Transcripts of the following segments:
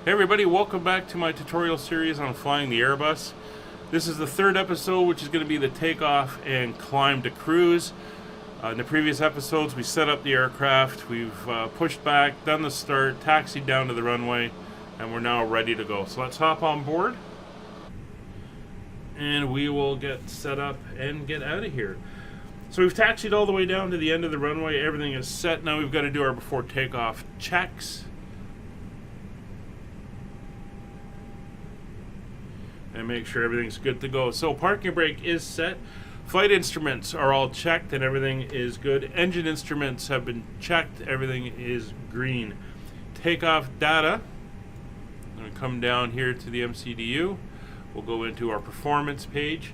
Hey everybody, welcome back to my tutorial series on flying the Airbus. This is the third episode, which is going to be the takeoff and climb to cruise. In the previous episodes, we set up the aircraft, we've pushed back, done the start, taxied down to the runway, and we're now ready to go. So let's hop on board, and we will get set up and get out of here. So we've taxied all the way down to the end of the runway, everything is set. Now we've got to do our before takeoff checks. And make sure everything's good to go. So parking brake is set. Flight instruments are all checked and everything is good. Engine instruments have been checked. Everything is green. Takeoff data. I'm going to come down here to the MCDU. We'll go into our performance page.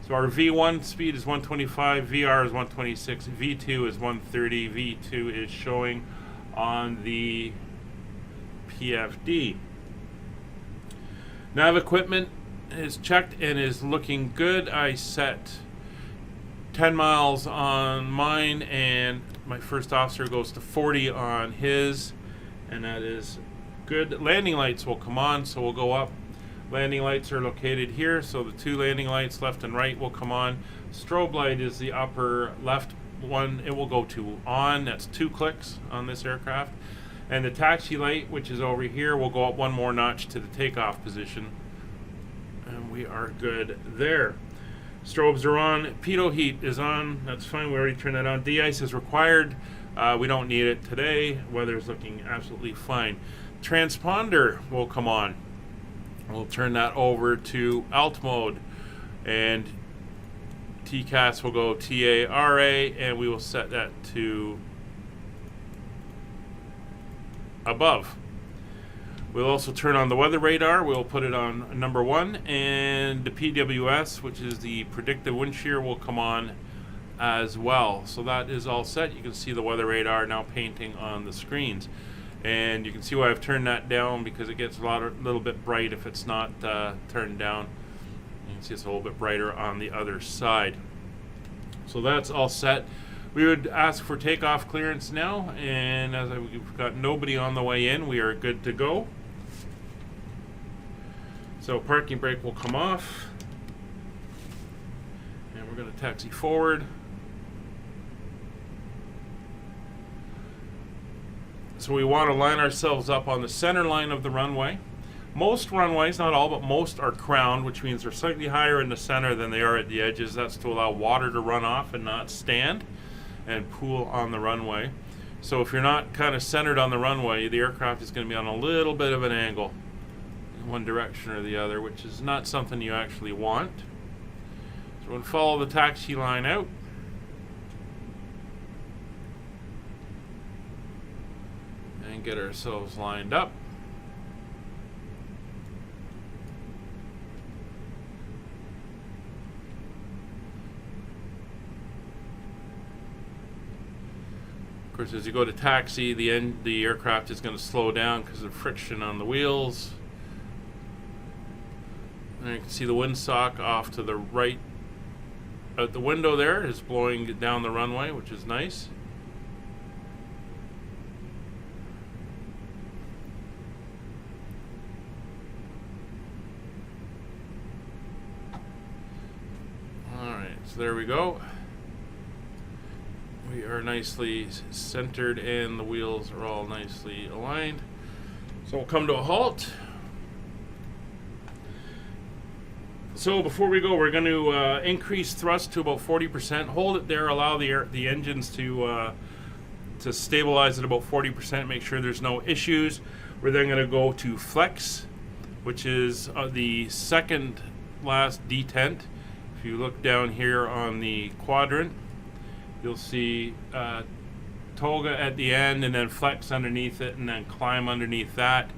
So our V1 speed is 125, VR is 126, V2 is 130, V2 is showing on the PFD. Nav equipment is checked and is looking good. I set 10 miles on mine and my first officer goes to 40 on his, and that is good. Landing lights will come on, so we'll go up. Landing lights are located here, so the two landing lights left and right will come on. Strobe light is the upper left one. It will go to on. That's 2 clicks on this aircraft. And the taxi light, which is over here, will go up one more notch to the takeoff position. And we are good there. Strobes are on. Pitot heat is on. That's fine. We already turned that on. De-ice is required. We don't need it today. Weather's looking absolutely fine. Transponder will come on. We'll turn that over to alt mode. And TCAS will go TARA, and we will set that to above. We'll also turn on the weather radar. We'll put it on number 1, and the PWS, which is the predictive wind shear, will come on as well. So that is all set. You can see the weather radar now painting on the screens, and you can see why I've turned that down, because it gets a little bit bright if it's not turned down. You can see it's a little bit brighter on the other side. So that's all set. We would ask for takeoff clearance now, and as we've got nobody on the way in, we are good to go. So parking brake will come off, and we're going to taxi forward. So we want to line ourselves up on the center line of the runway. Most runways, not all, but most are crowned, which means they're slightly higher in the center than they are at the edges. That's to allow water to run off and not stand and pool on the runway. So if you're not kind of centered on the runway, the aircraft is going to be on a little bit of an angle in one direction or the other, which is not something you actually want. So we're going to follow the taxi line out. And get ourselves lined up. Of course, as you go to taxi, the aircraft is going to slow down because of friction on the wheels. And you can see the windsock off to the right out the window there is blowing down the runway, which is nice. Alright, so there we go. We are nicely centered and the wheels are all nicely aligned. So we'll come to a halt. So before we go, we're going to increase thrust to about 40%. Hold it there, allow the engines to stabilize at about 40%, make sure there's no issues. We're then going to go to flex, which is the second last detent. If you look down here on the quadrant, you'll see toga at the end, and then flex underneath it, and then climb underneath that.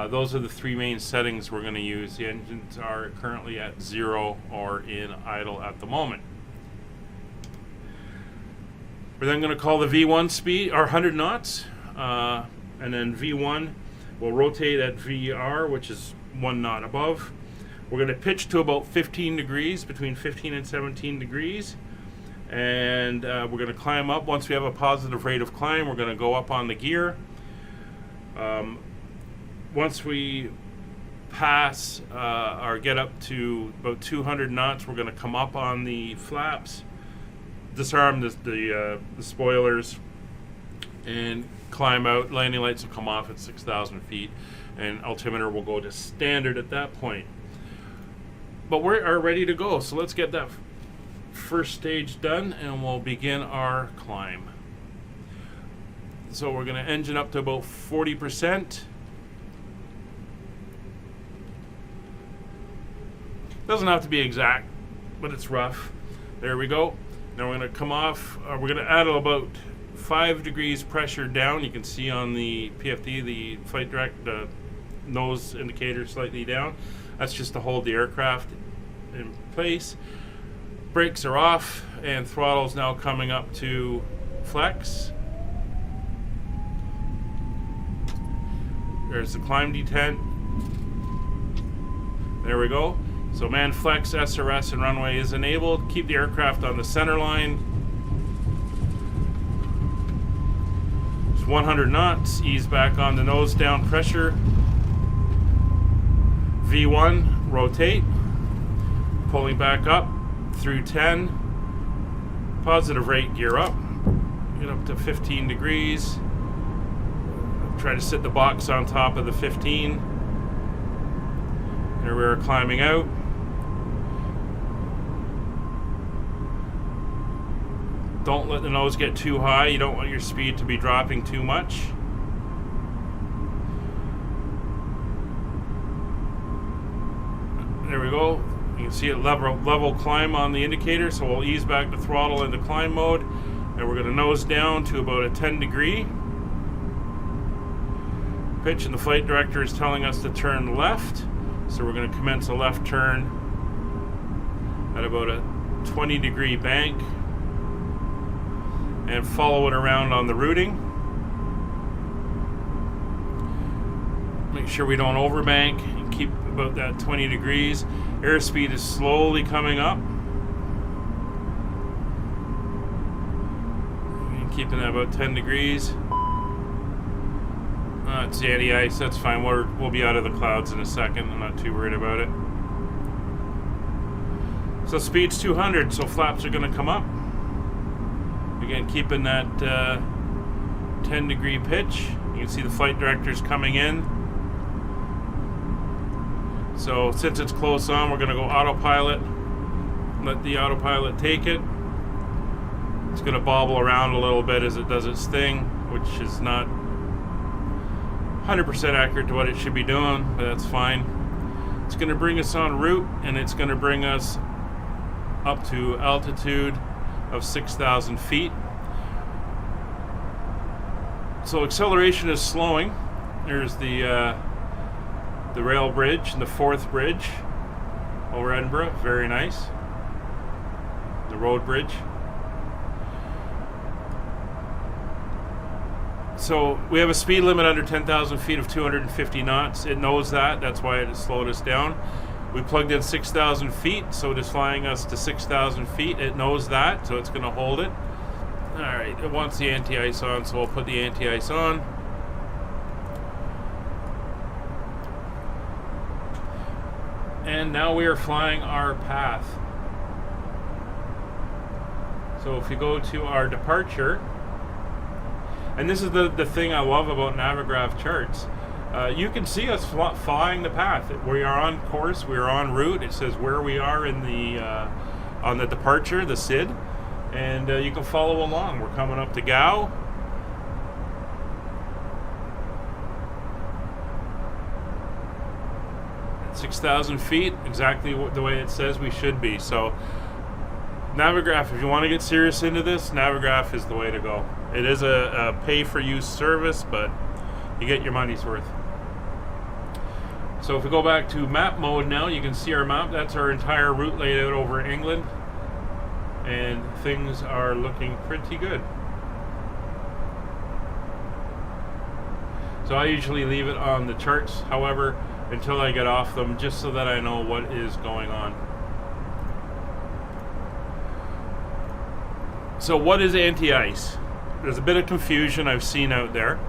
Those are the 3 main settings we're going to use. The engines are currently at 0 or in idle at the moment. We're then going to call the V1 speed, or 100 knots, and then V1 will rotate at VR, which is 1 knot above. We're going to pitch to about 15 degrees, between 15 and 17 degrees. And we're going to climb up. Once we have a positive rate of climb, we're going to go up on the gear. once we pass or get up to about 200 knots, we're going to come up on the flaps, disarm the spoilers, and climb out. Landing lights will come off at 6,000 feet, and altimeter will go to standard at that point. But we are ready to go, so let's get that first stage done, and we'll begin our climb. So we're going to engine up to about 40%. Doesn't have to be exact, but it's rough. There we go. Now we're going to come off. We're going to add about 5 degrees pressure down. You can see on the PFD, the flight direct nose indicator slightly down. That's just to hold the aircraft in place. Brakes are off, and throttle is now coming up to flex. There's the climb detent. There we go. So man flex, SRS, and runway is enabled. Keep the aircraft on the center line. It's 100 knots. Ease back on the nose down pressure. V1, rotate. Pulling back up through 10. Positive rate, gear up. Get up to 15 degrees. Try to sit the box on top of the 15. There we are climbing out. Don't let the nose get too high. You don't want your speed to be dropping too much. There we go. You can see it level climb on the indicator, so we'll ease back the throttle into climb mode, and we're going to nose down to about a 10 degree pitch, and the flight director is telling us to turn left, so we're going to commence a left turn at about a 20 degree bank and follow it around on the routing. Make sure we don't overbank and keep about that 20 degrees. Airspeed is slowly coming up. And keeping that about 10 degrees. It's the anti-ice, that's fine. We'll be out of the clouds in a second. I'm not too worried about it. So speed's 200, so flaps are going to come up. Again, keeping that 10 degree pitch. You can see the flight director's coming in. So since it's close on, we're going to go autopilot. Let the autopilot take it. It's going to bobble around a little bit as it does its thing, which is not 100% accurate to what it should be doing, but that's fine. It's going to bring us en route, and it's going to bring us up to altitude of 6,000 feet. So acceleration is slowing. There's the rail bridge and the 4th bridge over Edinburgh. Very nice. The road bridge. So we have a speed limit under 10,000 feet of 250 knots. It knows that. That's why it has slowed us down. We plugged in 6,000 feet, so it is flying us to 6,000 feet. It knows that, so it's going to hold it. All right, it wants the anti-ice on, so we'll put the anti-ice on. And now we are flying our path. So if you go to our departure, and this is the thing I love about Navigraph charts. You can see us flying the path. We are on course. We are en route. It says where we are in the on the departure, the SID, and you can follow along. We're coming up to Gow. At 6,000 feet, exactly the way it says we should be. So Navigraph, if you want to get serious into this, Navigraph is the way to go. It is a pay-for-use service, but you get your money's worth. So if we go back to map mode now, you can see our map. That's our entire route laid out over England. And things are looking pretty good. So I usually leave it on the charts, however, until I get off them, just so that I know what is going on. So what is anti-ice? There's a bit of confusion I've seen out there.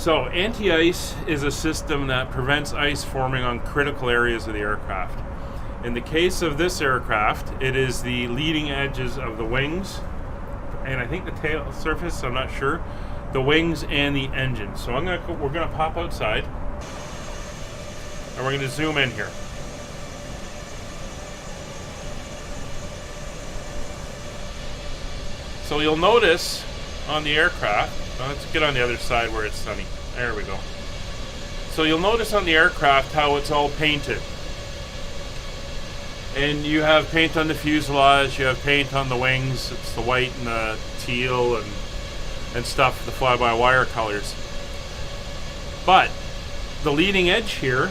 So anti-ice is a system that prevents ice forming on critical areas of the aircraft. In the case of this aircraft, it is the leading edges of the wings, and I think the tail surface, I'm not sure, the wings and the engine. So we're gonna pop outside, and we're gonna zoom in here. So you'll notice on the aircraft, let's get on the other side where it's sunny. There we go. So you'll notice on the aircraft how it's all painted. And you have paint on the fuselage, you have paint on the wings, it's the white and the teal and stuff, the fly-by-wire colors. But the leading edge here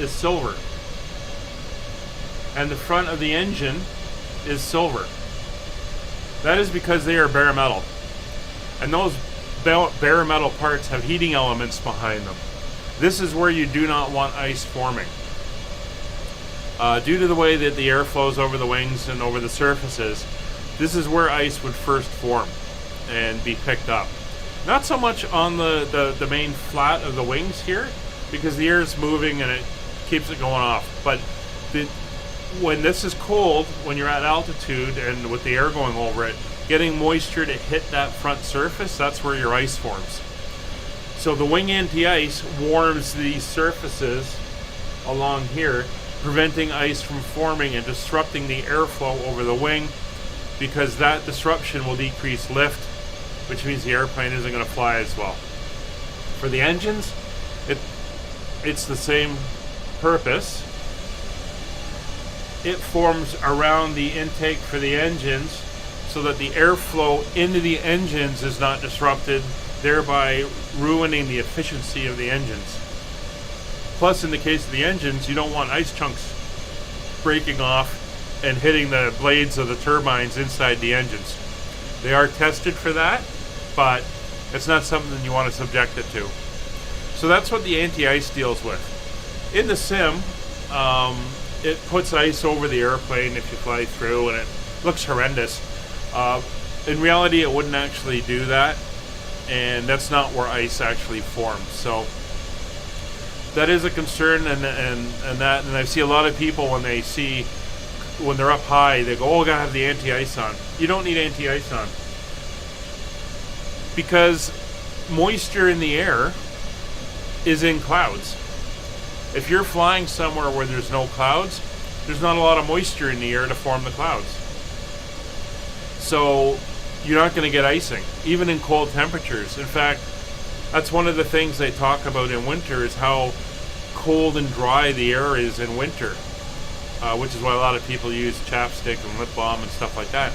is silver. And the front of the engine is silver. That is because they are bare metal. And those bare metal parts have heating elements behind them. This is where you do not want ice forming. Due to the way that the air flows over the wings and over the surfaces, this is where ice would first form and be picked up. Not so much on the main flat of the wings here, because the air is moving and it keeps it going off. But when this is cold, when you're at altitude and with the air going over it, getting moisture to hit that front surface, that's where your ice forms. So the wing anti-ice warms these surfaces along here, preventing ice from forming and disrupting the airflow over the wing, because that disruption will decrease lift, which means the airplane isn't going to fly as well. For the engines, it's the same purpose. It forms around the intake for the engines so that the airflow into the engines is not disrupted, thereby ruining the efficiency of the engines. Plus, in the case of the engines, you don't want ice chunks breaking off and hitting the blades of the turbines inside the engines. They are tested for that, but it's not something you want to subject it to. So that's what the anti-ice deals with. In the sim, it puts ice over the airplane if you fly through, and it looks horrendous. In reality, it wouldn't actually do that, and that's not where ice actually forms. So that is a concern, and I see a lot of people when they're up high, they go, "Oh, I gotta have the anti-ice on." You don't need anti-ice on, because moisture in the air is in clouds. If you're flying somewhere where there's no clouds, there's not a lot of moisture in the air to form the clouds. So you're not going to get icing, even in cold temperatures. In fact, that's one of the things they talk about in winter, is how cold and dry the air is in winter, which is why a lot of people use chapstick and lip balm and stuff like that.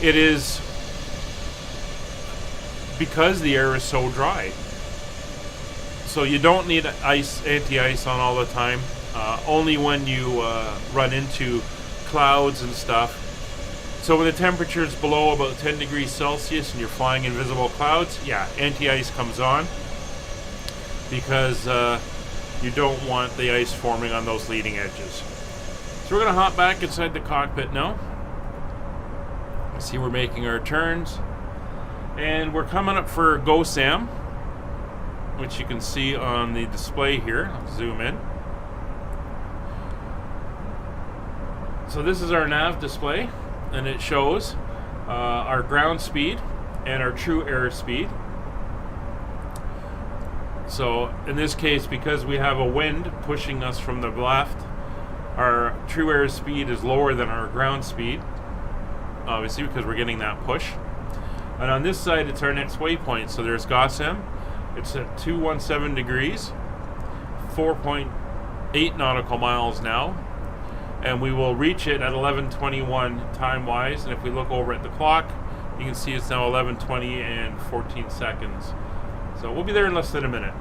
It is because the air is so dry. So you don't need anti-ice on all the time, only when you run into clouds and stuff. So when the temperature is below about 10 degrees Celsius and you're flying invisible clouds, yeah, anti-ice comes on, because you don't want the ice forming on those leading edges. So we're going to hop back inside the cockpit now. See, we're making our turns, and we're coming up for Go Sam, which you can see on the display here. I'll zoom in. So this is our nav display, and it shows our ground speed and our true air speed. So in this case, because we have a wind pushing us from the left, our true air speed is lower than our ground speed, obviously, because we're getting that push. And on this side, it's our next waypoint. So there's Gossam. It's at 217 degrees, 4.8 nautical miles now, and we will reach it at 11:21 time-wise. And if we look over at the clock, you can see it's now 11:20 and 14 seconds. So we'll be there in less than a minute.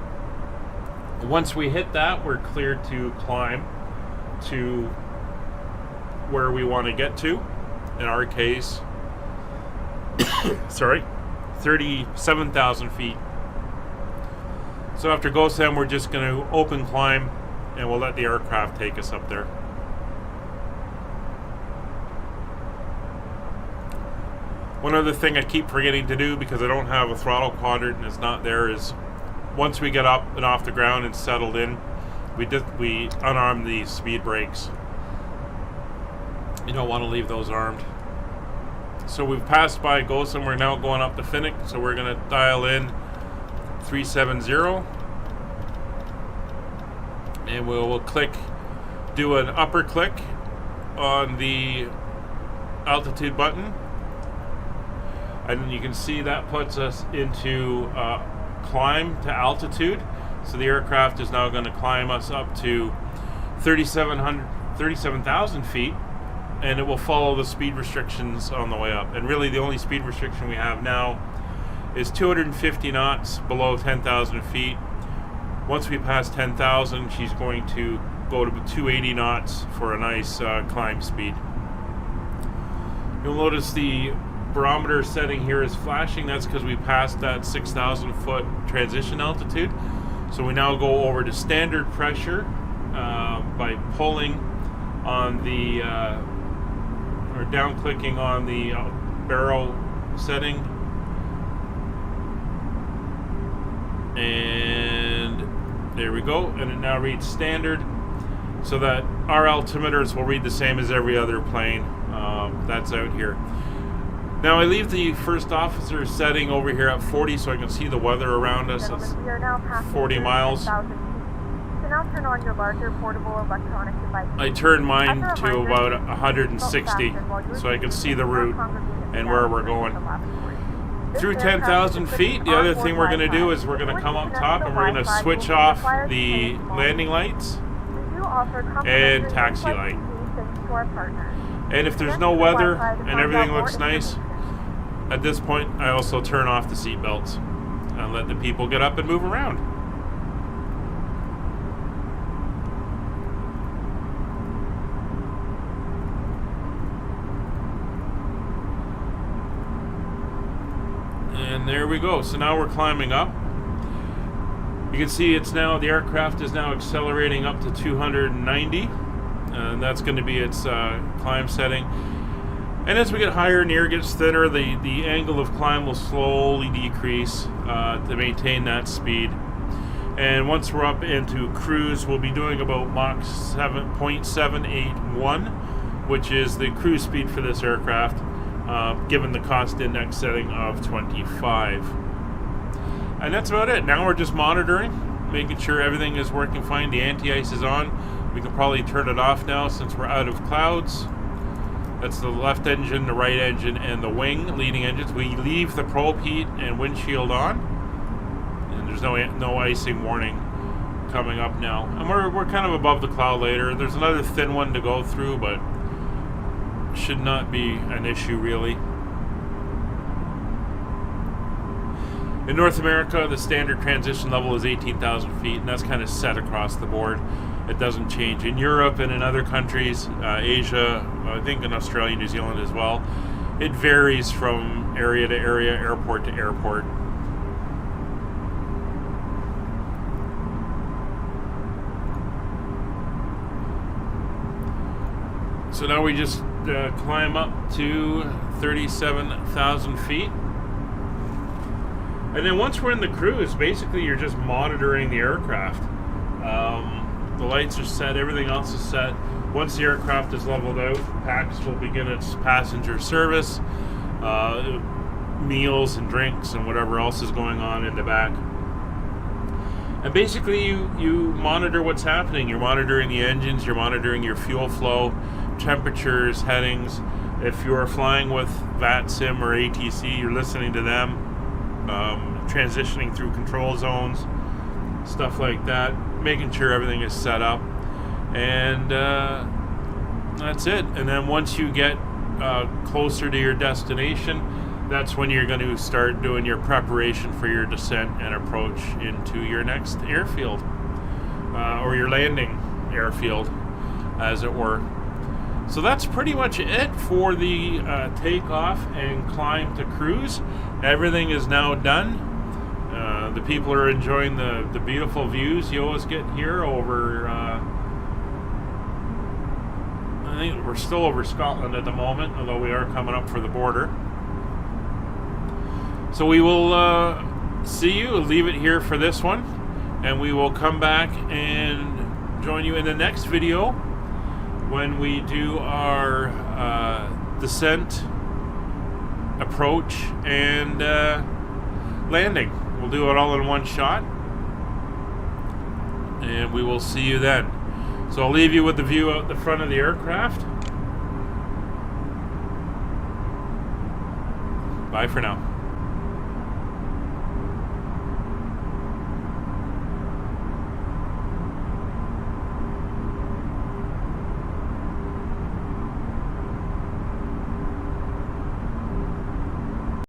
Once we hit that, we're cleared to climb to where we want to get to. In our case, 37,000 feet. So after GoSam, we're just going to open climb, and we'll let the aircraft take us up there. One other thing I keep forgetting to do, because I don't have a throttle quadrant and it's not there, is once we get up and off the ground and settled in, we unarm the speed brakes. You don't want to leave those armed. So we've passed by Ghost and we're now going up to Finnick. So we're going to dial in 370. And we'll click, do an upper click on the altitude button. And you can see that puts us into climb to altitude. So the aircraft is now going to climb us up to 37,000 feet. And it will follow the speed restrictions on the way up. And really the only speed restriction we have now is 250 knots below 10,000 feet. Once we pass 10,000, she's going to go to 280 knots for a nice climb speed. You'll notice the barometer setting here is flashing. That's because we passed that 6,000 foot transition altitude. So we now go over to standard pressure by pulling on the or down clicking on the barrel setting, and there we go, and it now reads standard, so that our altimeters will read the same as every other plane that's out here. Now I leave the first officer setting over here at 40 so I can see the weather around us. It's 40 miles. Now turn on your larger portable electronic device. I turn mine to about 160 so I can see the route and where we're going. Through 10,000 feet, the other thing we're going to do is we're going to come up top and we're going to switch off the landing lights and taxi light. And if there's no weather and everything looks nice, at this point I also turn off the seat belts and let the people get up and move around. And there we go. So now we're climbing up. You can see it's now, the aircraft is now accelerating up to 290. And that's going to be its climb setting. And as we get higher and the air gets thinner, the angle of climb will slowly decrease to maintain that speed. And once we're up into cruise, we'll be doing about Mach 7.781, which is the cruise speed for this aircraft. Given the cost index setting of 25. And that's about it. Now we're just monitoring, making sure everything is working fine. The anti-ice is on. We can probably turn it off now since we're out of clouds. That's the left engine, the right engine, and the wing leading engines. We leave the probe heat and windshield on. And there's no icing warning coming up now. And we're kind of above the cloud layer. There's another thin one to go through, but should not be an issue really. In North America, the standard transition level is 18,000 feet, and that's kind of set across the board. It doesn't change. In Europe and in other countries, Asia, I think in Australia, New Zealand as well, it varies from area to area, airport to airport. So now we just climb up to 37,000 feet. And then once we're in the cruise, basically you're just monitoring the aircraft. The lights are set, everything else is set. Once the aircraft is leveled out, PAX will begin its passenger service, meals and drinks and whatever else is going on in the back. And basically you monitor what's happening. You're monitoring the engines, you're monitoring your fuel flow, temperatures, headings. If you're flying with VATSIM or ATC, you're listening to them, transitioning through control zones, stuff like that, making sure everything is set up. And that's it. And then once you get closer to your destination, that's when you're going to start doing your preparation for your descent and approach into your next airfield, or your landing airfield, as it were. So that's pretty much it for the takeoff and climb to cruise. Everything is now done. The people are enjoying the beautiful views you always get here over, I think we're still over Scotland at the moment, although we are coming up for the border. So we will see you. Leave it here for this one, and we will come back and join you in the next video when we do our descent, approach, and landing. We'll do it all in one shot, and we will see you then. So I'll leave you with the view out the front of the aircraft. Bye for now.